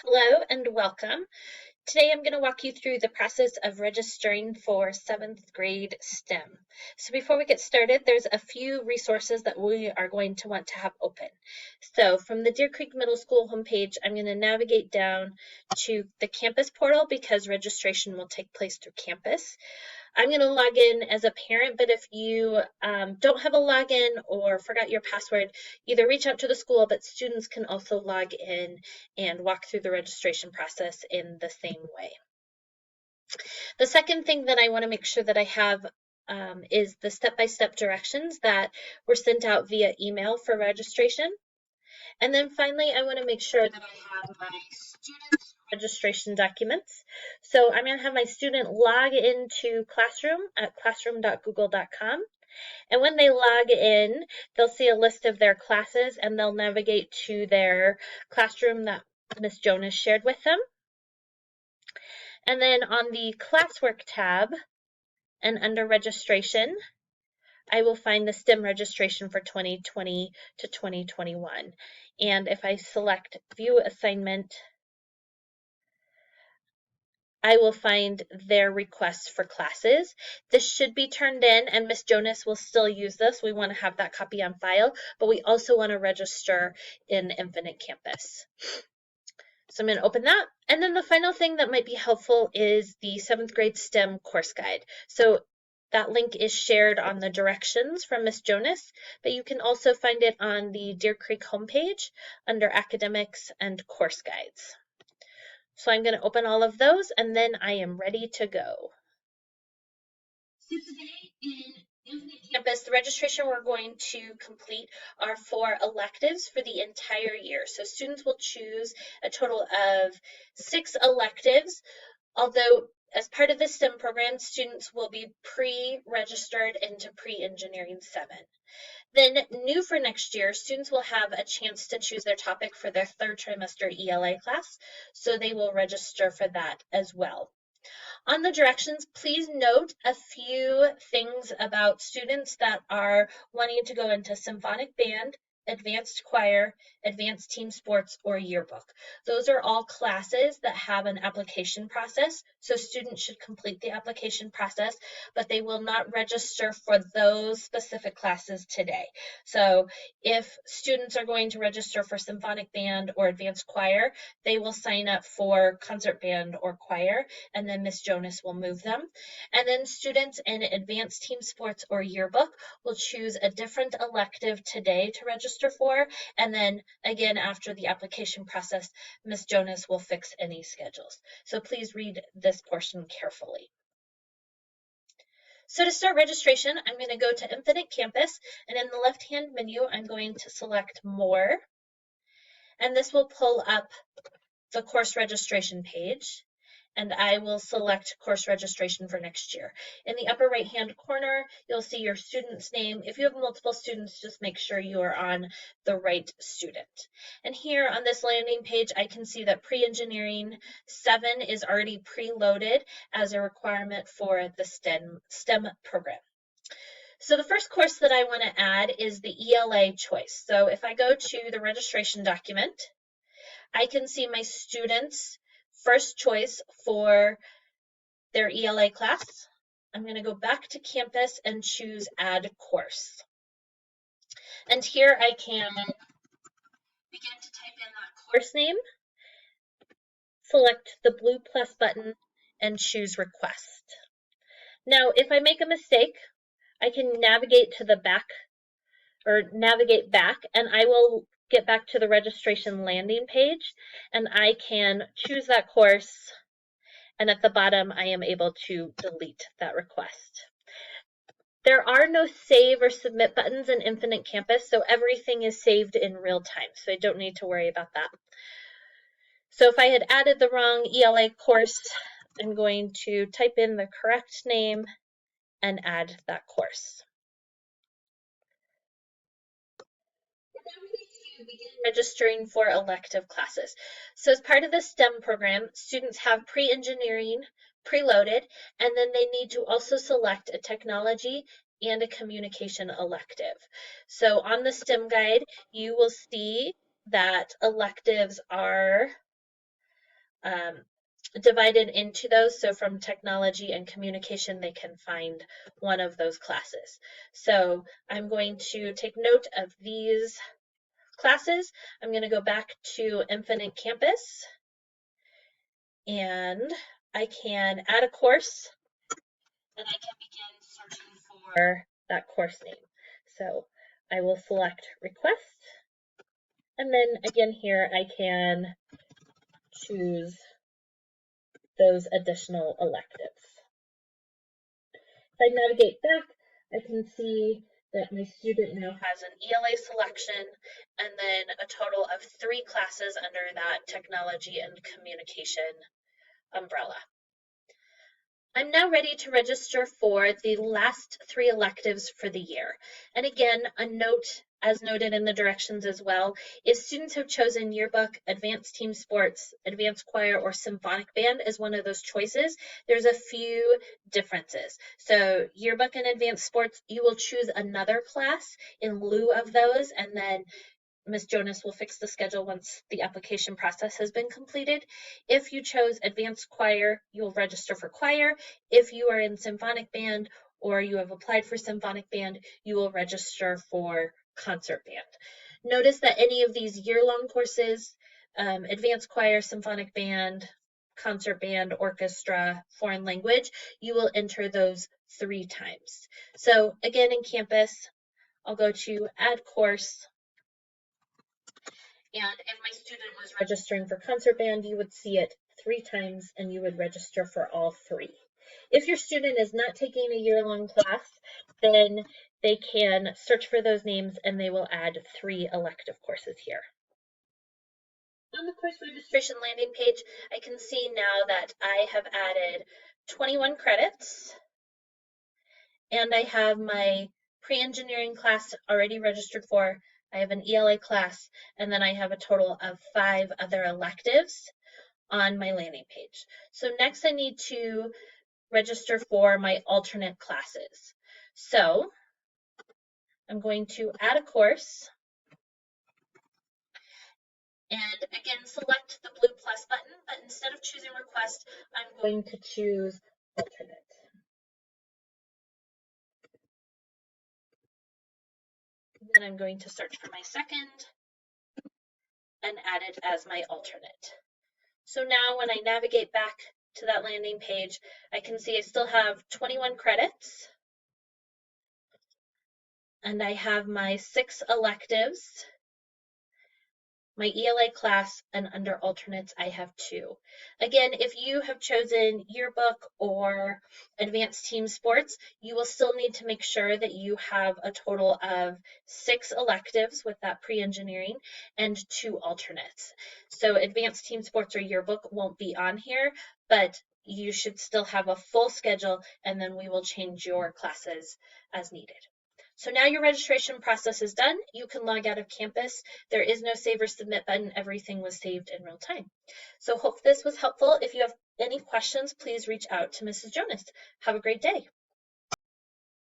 Hello and welcome. Today I'm going to walk you through the process of registering for 7th grade STEM. So before we get started, there's a few resources that we are going to want to have open. So from the Deer Creek Middle School homepage, I'm going to navigate down to the campus portal because registration will take place through campus. I'm going to log in as a parent, but if you don't have a login or forgot your password, either reach out to the school, but students can also log in and walk through the registration process in the same way. The second thing that I want to make sure that I have is the step-by-step directions that were sent out via email for registration. And then finally, I want to make sure that I have my students registration documents. So I'm going to have my student log into Classroom at classroom.google.com. And when they log in, they'll see a list of their classes and they'll navigate to their classroom that Ms. Jonas shared with them. And then on the classwork tab and under registration, I will find the STEM registration for 2020 to 2021. And if I select view assignment, I will find their requests for classes. This should be turned in and Ms. Jonas will still use this. We want to have that copy on file, but we also want to register in Infinite Campus. So I'm going to open that. And then the final thing that might be helpful is the 7th grade STEM course guide. So that link is shared on the directions from Ms. Jonas, but you can also find it on the Deer Creek homepage under academics and course guides. So I'm going to open all of those and then I am ready to go. So today in Infinite Campus, the registration we're going to complete are for electives for the entire year. So students will choose a total of 6 electives, although as part of the STEM program, students will be pre-registered into Pre-Engineering 7. Then new for next year, students will have a chance to choose their topic for their 3rd trimester ELA class, so they will register for that as well. On the directions, please note a few things about students that are wanting to go into symphonic band, advanced choir, advanced team sports, or yearbook. Those are all classes that have an application process, so students should complete the application process, but they will not register for those specific classes today. So if students are going to register for symphonic band or advanced choir, they will sign up for concert band or choir, and then Ms. Jonas will move them. And then students in advanced team sports or yearbook will choose a different elective today to register for, and then again after the application process, Ms. Jonas will fix any schedules. So please read this portion carefully. So to start registration, I'm going to go to Infinite Campus, and in the left-hand menu, I'm going to select More, and this will pull up the course registration page, and I will select course registration for next year. In the upper right-hand corner, you'll see your student's name. If you have multiple students, just make sure you are on the right student. And here on this landing page, I can see that Pre-Engineering 7 is already preloaded as a requirement for the STEM program. So the first course that I want to add is the ELA choice. So if I go to the registration document, I can see my students' first choice for their ELA class. I'm going to go back to campus and choose Add Course. And here I can begin to type in that course name, select the blue plus button, and choose Request. Now, if I make a mistake, I can navigate to the back or navigate back, and I will get back to the registration landing page, and I can choose that course, and at the bottom I am able to delete that request. There are no save or submit buttons in Infinite Campus, so everything is saved in real time, so I don't need to worry about that. So if I had added the wrong ELA course, I'm going to type in the correct name and add that course. Begin registering for elective classes. So as part of the STEM program, students have pre-engineering preloaded, and then they need to also select a technology and a communication elective. So on the STEM guide, you will see that electives are divided into those. So from technology and communication, they can find one of those classes. So I'm going to take note of these classes. I'm going to go back to Infinite Campus, and I can add a course, and I can begin searching for that course name. So I will select request, and then again here I can choose those additional electives. If I navigate back, I can see that my student now has an ELA selection and then a total of 3 classes under that technology and communication umbrella. I'm now ready to register for the last 3 electives for the year. And again, a note, as noted in the directions as well, if students have chosen yearbook, advanced team sports, advanced choir, or symphonic band as one of those choices, there's a few differences. So yearbook and advanced sports, you will choose another class in lieu of those, and then Ms. Jonas will fix the schedule once the application process has been completed. If you chose advanced choir, you will register for choir. If you are in symphonic band or you have applied for symphonic band, you will register for concert band. Notice that any of these year-long courses, advanced choir, symphonic band, concert band, orchestra, foreign language, you will enter those 3 times. So again, in Campus, I'll go to Add Course, and if my student was registering for concert band, you would see it 3 times and you would register for all 3. If your student is not taking a year-long class, then they can search for those names and they will add 3 elective courses here. On the course registration landing page, I can see now that I have added 21 credits and I have my pre-engineering class already registered for. I have an ELA class, and then I have a total of 5 other electives on my landing page. So next I need to register for my alternate classes. So I'm going to add a course, and again select the blue plus button, but instead of choosing request, I'm going to choose alternate. Then I'm going to search for my second and add it as my alternate. So now when I navigate back to that landing page, I can see I still have 21 credits and I have my 6 electives, my ELA class, and under alternates I have 2. Again, if you have chosen yearbook or advanced team sports, you will still need to make sure that you have a total of 6 electives with that pre-engineering and 2 alternates. So advanced team sports or yearbook won't be on here, but you should still have a full schedule, and then we will change your classes as needed. So now your registration process is done. You can log out of Campus. There is no save or submit button. Everything was saved in real time. So hope this was helpful. If you have any questions, please reach out to Mrs. Jonas. Have a great day.